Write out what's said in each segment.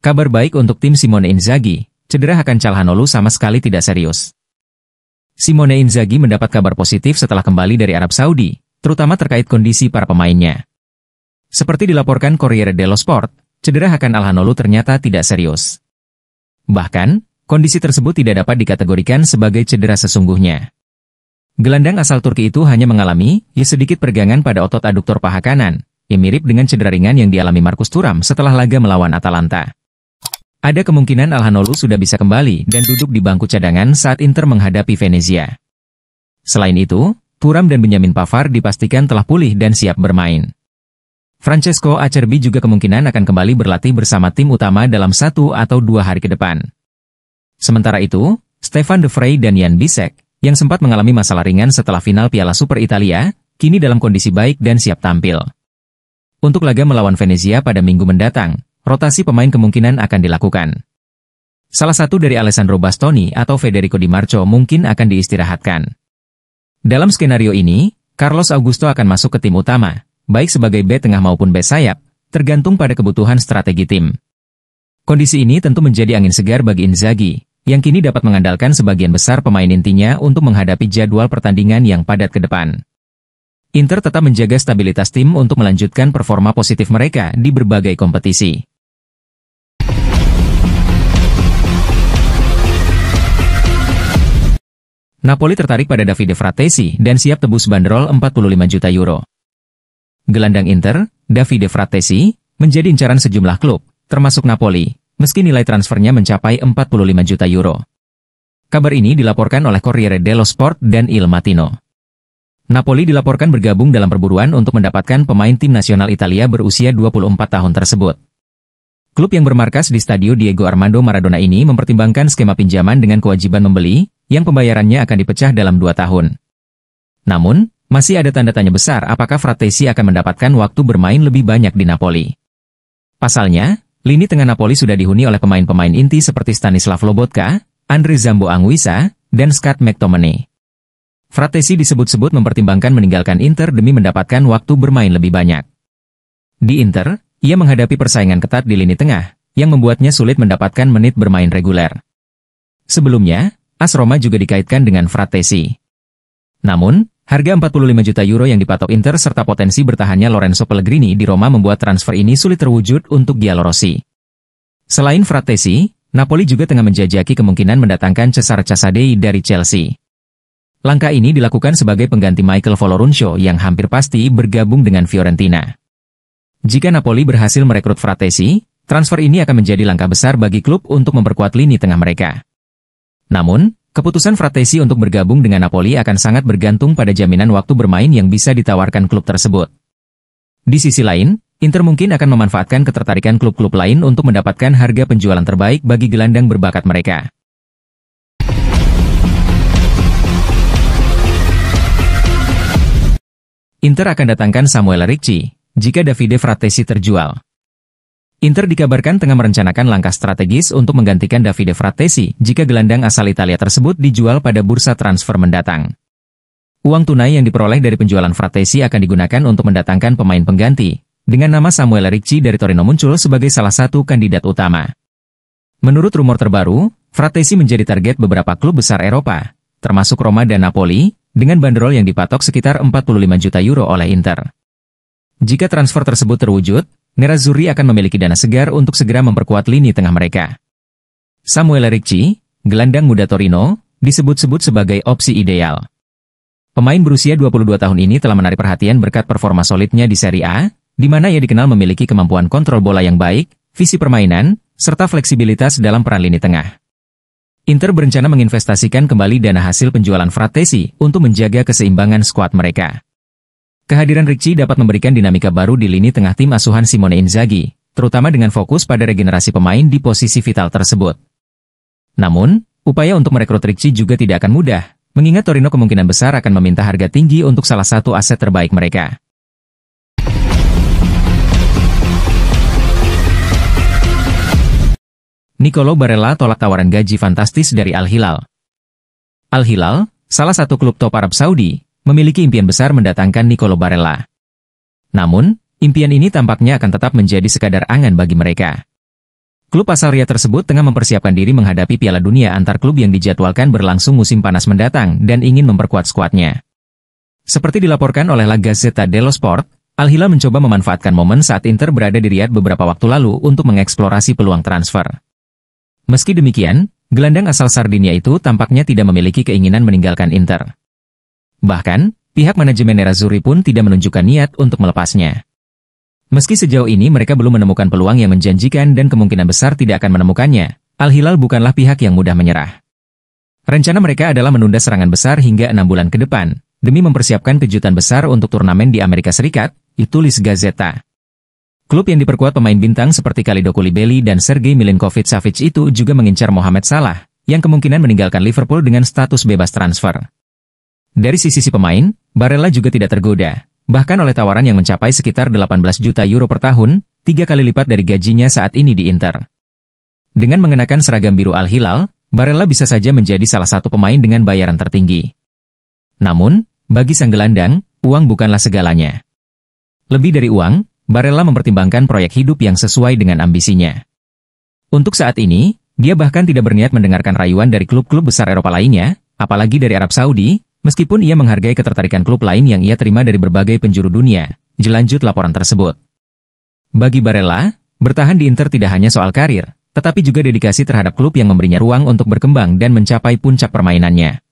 Kabar baik untuk tim Simone Inzaghi, cedera Hakan Calhanoglu sama sekali tidak serius. Simone Inzaghi mendapat kabar positif setelah kembali dari Arab Saudi, terutama terkait kondisi para pemainnya. Seperti dilaporkan Corriere dello Sport, cedera Hakan Calhanoglu ternyata tidak serius. Bahkan, kondisi tersebut tidak dapat dikategorikan sebagai cedera sesungguhnya. Gelandang asal Turki itu hanya mengalami sedikit pergangan pada otot aduktor paha kanan, yang mirip dengan cedera ringan yang dialami Marcus Thuram setelah laga melawan Atalanta. Ada kemungkinan Calhanoglu sudah bisa kembali dan duduk di bangku cadangan saat Inter menghadapi Venezia. Selain itu, Thuram dan Benjamin Pavard dipastikan telah pulih dan siap bermain. Francesco Acerbi juga kemungkinan akan kembali berlatih bersama tim utama dalam 1 atau 2 hari ke depan. Sementara itu, Stefan De Vrij dan Jan Bisek, yang sempat mengalami masalah ringan setelah final Piala Super Italia, kini dalam kondisi baik dan siap tampil. Untuk laga melawan Venezia pada minggu mendatang, rotasi pemain kemungkinan akan dilakukan. Salah satu dari Alessandro Bastoni atau Federico Di Marco mungkin akan diistirahatkan. Dalam skenario ini, Carlos Augusto akan masuk ke tim utama, baik sebagai bek tengah maupun bek sayap, tergantung pada kebutuhan strategi tim. Kondisi ini tentu menjadi angin segar bagi Inzaghi, yang kini dapat mengandalkan sebagian besar pemain intinya untuk menghadapi jadwal pertandingan yang padat ke depan. Inter tetap menjaga stabilitas tim untuk melanjutkan performa positif mereka di berbagai kompetisi. Napoli tertarik pada Davide Fratesi dan siap tebus bandrol 45 juta euro. Gelandang Inter, Davide Fratesi, menjadi incaran sejumlah klub, termasuk Napoli, meski nilai transfernya mencapai 45 juta euro. Kabar ini dilaporkan oleh Corriere dello Sport dan Il Mattino. Napoli dilaporkan bergabung dalam perburuan untuk mendapatkan pemain tim nasional Italia berusia 24 tahun tersebut. Klub yang bermarkas di Stadio Diego Armando Maradona ini mempertimbangkan skema pinjaman dengan kewajiban membeli, yang pembayarannya akan dipecah dalam 2 tahun. Namun, masih ada tanda tanya besar apakah Fratesi akan mendapatkan waktu bermain lebih banyak di Napoli. Pasalnya, lini tengah Napoli sudah dihuni oleh pemain-pemain inti seperti Stanislav Lobotka, Andre Zambo Anguissa, dan Scott McTominay. Fratesi disebut-sebut mempertimbangkan meninggalkan Inter demi mendapatkan waktu bermain lebih banyak. Di Inter, ia menghadapi persaingan ketat di lini tengah, yang membuatnya sulit mendapatkan menit bermain reguler. Sebelumnya, AS Roma juga dikaitkan dengan Fratesi. Namun, harga 45 juta euro yang dipatok Inter serta potensi bertahannya Lorenzo Pellegrini di Roma membuat transfer ini sulit terwujud untuk Giallorossi. Selain Fratesi, Napoli juga tengah menjajaki kemungkinan mendatangkan Cesare Casadei dari Chelsea. Langkah ini dilakukan sebagai pengganti Michael Folorunsho yang hampir pasti bergabung dengan Fiorentina. Jika Napoli berhasil merekrut Fratesi, transfer ini akan menjadi langkah besar bagi klub untuk memperkuat lini tengah mereka. Namun, keputusan Fratesi untuk bergabung dengan Napoli akan sangat bergantung pada jaminan waktu bermain yang bisa ditawarkan klub tersebut. Di sisi lain, Inter mungkin akan memanfaatkan ketertarikan klub-klub lain untuk mendapatkan harga penjualan terbaik bagi gelandang berbakat mereka. Inter akan datangkan Samuel Ricci jika Davide Fratesi terjual. Inter dikabarkan tengah merencanakan langkah strategis untuk menggantikan Davide Fratesi jika gelandang asal Italia tersebut dijual pada bursa transfer mendatang. Uang tunai yang diperoleh dari penjualan Fratesi akan digunakan untuk mendatangkan pemain pengganti, dengan nama Samuel Ricci dari Torino muncul sebagai salah satu kandidat utama. Menurut rumor terbaru, Fratesi menjadi target beberapa klub besar Eropa, termasuk Roma dan Napoli, dengan bandrol yang dipatok sekitar 45 juta euro oleh Inter. Jika transfer tersebut terwujud, Nerazzurri akan memiliki dana segar untuk segera memperkuat lini tengah mereka. Samuel Ricci, gelandang muda Torino, disebut-sebut sebagai opsi ideal. Pemain berusia 22 tahun ini telah menarik perhatian berkat performa solidnya di Serie A, di mana ia dikenal memiliki kemampuan kontrol bola yang baik, visi permainan, serta fleksibilitas dalam peran lini tengah. Inter berencana menginvestasikan kembali dana hasil penjualan Fratesi untuk menjaga keseimbangan skuad mereka. Kehadiran Ricci dapat memberikan dinamika baru di lini tengah tim asuhan Simone Inzaghi, terutama dengan fokus pada regenerasi pemain di posisi vital tersebut. Namun, upaya untuk merekrut Ricci juga tidak akan mudah, mengingat Torino kemungkinan besar akan meminta harga tinggi untuk salah satu aset terbaik mereka. Nicolo Barella tolak tawaran gaji fantastis dari Al Hilal. Al Hilal, salah satu klub top Arab Saudi, memiliki impian besar mendatangkan Nicolo Barella. Namun, impian ini tampaknya akan tetap menjadi sekadar angan bagi mereka. Klub asal Riyadh tersebut tengah mempersiapkan diri menghadapi Piala Dunia antar klub yang dijadwalkan berlangsung musim panas mendatang dan ingin memperkuat skuadnya. Seperti dilaporkan oleh La Gazzetta dello Sport, Al Hilal mencoba memanfaatkan momen saat Inter berada di Riyadh beberapa waktu lalu untuk mengeksplorasi peluang transfer. Meski demikian, gelandang asal Sardinia itu tampaknya tidak memiliki keinginan meninggalkan Inter. Bahkan, pihak manajemen Nerazzurri pun tidak menunjukkan niat untuk melepasnya. Meski sejauh ini mereka belum menemukan peluang yang menjanjikan dan kemungkinan besar tidak akan menemukannya, Al Hilal bukanlah pihak yang mudah menyerah. Rencana mereka adalah menunda serangan besar hingga 6 bulan ke depan, demi mempersiapkan kejutan besar untuk turnamen di Amerika Serikat, ditulis Gazzetta. Klub yang diperkuat pemain bintang seperti Kalidou Koulibaly dan Sergei Milinkovic-Savic itu juga mengincar Mohamed Salah, yang kemungkinan meninggalkan Liverpool dengan status bebas transfer. Dari sisi pemain, Barella juga tidak tergoda, bahkan oleh tawaran yang mencapai sekitar 18 juta euro per tahun, 3 kali lipat dari gajinya saat ini di Inter. Dengan mengenakan seragam biru Al Hilal, Barella bisa saja menjadi salah satu pemain dengan bayaran tertinggi. Namun, bagi sang gelandang, uang bukanlah segalanya. Lebih dari uang, Barella mempertimbangkan proyek hidup yang sesuai dengan ambisinya. Untuk saat ini, dia bahkan tidak berniat mendengarkan rayuan dari klub-klub besar Eropa lainnya, apalagi dari Arab Saudi, meskipun ia menghargai ketertarikan klub lain yang ia terima dari berbagai penjuru dunia, jelanjut laporan tersebut. Bagi Barella, bertahan di Inter tidak hanya soal karir, tetapi juga dedikasi terhadap klub yang memberinya ruang untuk berkembang dan mencapai puncak permainannya.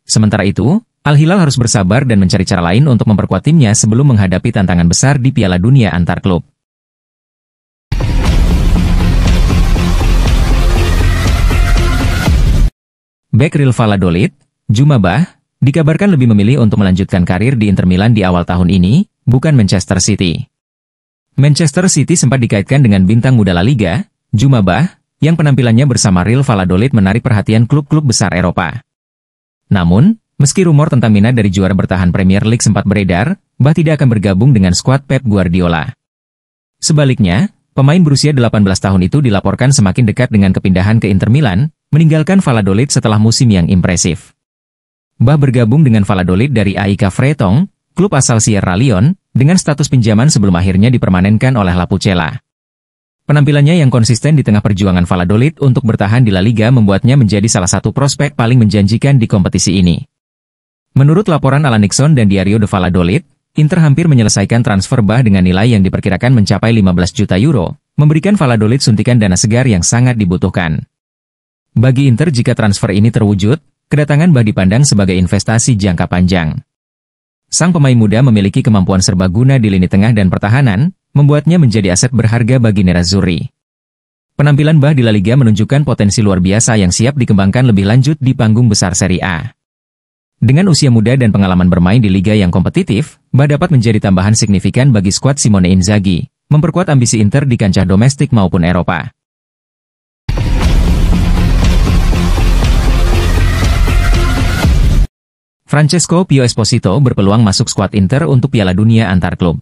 Sementara itu, Al Hilal harus bersabar dan mencari cara lain untuk memperkuat timnya sebelum menghadapi tantangan besar di Piala Dunia antar klub. Bek Real Valladolid, Djouma Bah, dikabarkan lebih memilih untuk melanjutkan karir di Inter Milan di awal tahun ini, bukan Manchester City. Manchester City sempat dikaitkan dengan bintang muda La Liga, Djouma Bah, yang penampilannya bersama Real Valladolid menarik perhatian klub-klub besar Eropa. Namun, meski rumor tentang minat dari juara bertahan Premier League sempat beredar, Bah tidak akan bergabung dengan skuad Pep Guardiola. Sebaliknya, pemain berusia 18 tahun itu dilaporkan semakin dekat dengan kepindahan ke Inter Milan, meninggalkan Valladolid setelah musim yang impresif. Bah bergabung dengan Valladolid dari AEK Freiburg, klub asal Sierra Leone, dengan status pinjaman sebelum akhirnya dipermanenkan oleh La Pucella. Penampilannya yang konsisten di tengah perjuangan Valladolid untuk bertahan di La Liga membuatnya menjadi salah satu prospek paling menjanjikan di kompetisi ini. Menurut laporan Alan Nixon dan Diario de Valladolid, Inter hampir menyelesaikan transfer Bah dengan nilai yang diperkirakan mencapai 15 juta euro, memberikan Valladolid suntikan dana segar yang sangat dibutuhkan. Bagi Inter jika transfer ini terwujud, kedatangan Bah dipandang sebagai investasi jangka panjang. Sang pemain muda memiliki kemampuan serbaguna di lini tengah dan pertahanan, membuatnya menjadi aset berharga bagi Nerazzurri. Penampilan Bah di La Liga menunjukkan potensi luar biasa yang siap dikembangkan lebih lanjut di panggung besar Serie A. Dengan usia muda dan pengalaman bermain di liga yang kompetitif, Bah dapat menjadi tambahan signifikan bagi skuad Simone Inzaghi, memperkuat ambisi Inter di kancah domestik maupun Eropa. Francesco Pio Esposito berpeluang masuk skuad Inter untuk Piala Dunia antar klub.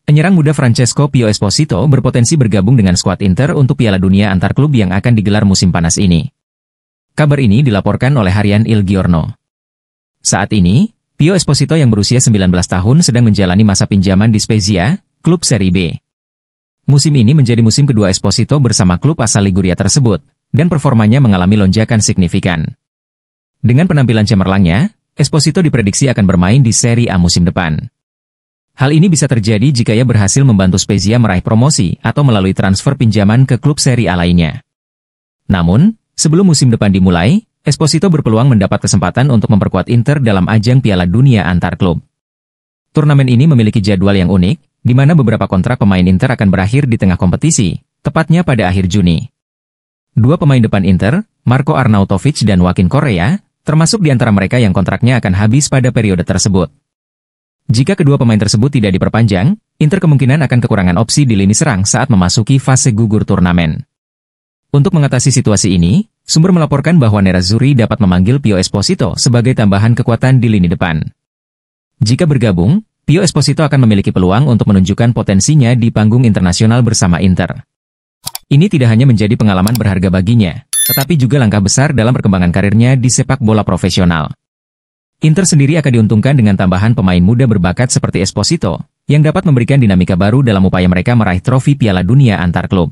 Penyerang muda Francesco Pio Esposito berpotensi bergabung dengan skuad Inter untuk Piala Dunia antar klub yang akan digelar musim panas ini. Kabar ini dilaporkan oleh harian Il Giorno. Saat ini, Pio Esposito yang berusia 19 tahun sedang menjalani masa pinjaman di Spezia, klub Serie B. Musim ini menjadi musim kedua Esposito bersama klub asal Liguria tersebut, dan performanya mengalami lonjakan signifikan. Dengan penampilan cemerlangnya, Esposito diprediksi akan bermain di Serie A musim depan. Hal ini bisa terjadi jika ia berhasil membantu Spezia meraih promosi atau melalui transfer pinjaman ke klub Serie A lainnya. Namun, sebelum musim depan dimulai, Esposito berpeluang mendapat kesempatan untuk memperkuat Inter dalam ajang Piala Dunia antar klub. Turnamen ini memiliki jadwal yang unik, di mana beberapa kontrak pemain Inter akan berakhir di tengah kompetisi, tepatnya pada akhir Juni. Dua pemain depan Inter, Marco Arnautovic dan Joaquin Correa, termasuk di antara mereka yang kontraknya akan habis pada periode tersebut. Jika kedua pemain tersebut tidak diperpanjang, Inter kemungkinan akan kekurangan opsi di lini serang saat memasuki fase gugur turnamen. Untuk mengatasi situasi ini, sumber melaporkan bahwa Nerazzurri dapat memanggil Pio Esposito sebagai tambahan kekuatan di lini depan. Jika bergabung, Pio Esposito akan memiliki peluang untuk menunjukkan potensinya di panggung internasional bersama Inter. Ini tidak hanya menjadi pengalaman berharga baginya, tetapi juga langkah besar dalam perkembangan karirnya di sepak bola profesional. Inter sendiri akan diuntungkan dengan tambahan pemain muda berbakat seperti Esposito, yang dapat memberikan dinamika baru dalam upaya mereka meraih trofi Piala Dunia antar klub.